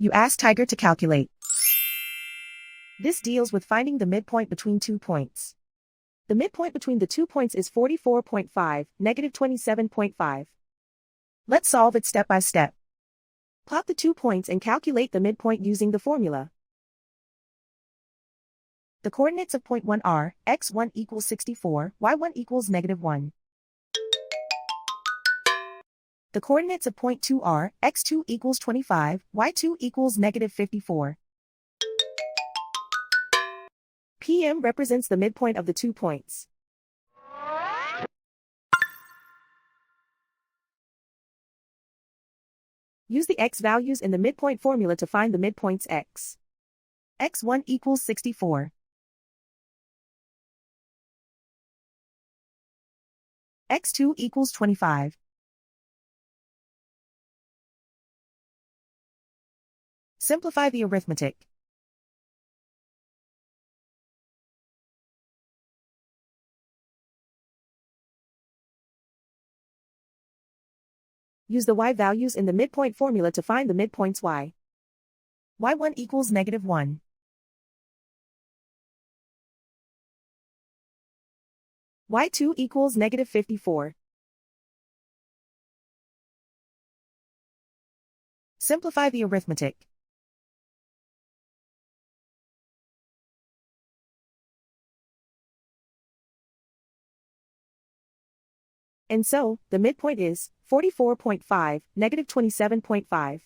You ask Tiger to calculate. This deals with finding the midpoint between 2 points. The midpoint between the 2 points is 44.5, negative 27.5. Let's solve it step by step. Plot the 2 points and calculate the midpoint using the formula. The coordinates of point 1 are, x1 equals 64, y1 equals negative 1. The coordinates of point 2 are, x2 equals 25, y2 equals negative 54. PM represents the midpoint of the 2 points. Use the x values in the midpoint formula to find the midpoints x. x1 equals 64. x2 equals 25. Simplify the arithmetic. Use the y values in the midpoint formula to find the midpoints y. y1 equals negative 1. y2 equals negative 54. Simplify the arithmetic. And so, the midpoint is 44.5, negative 27.5.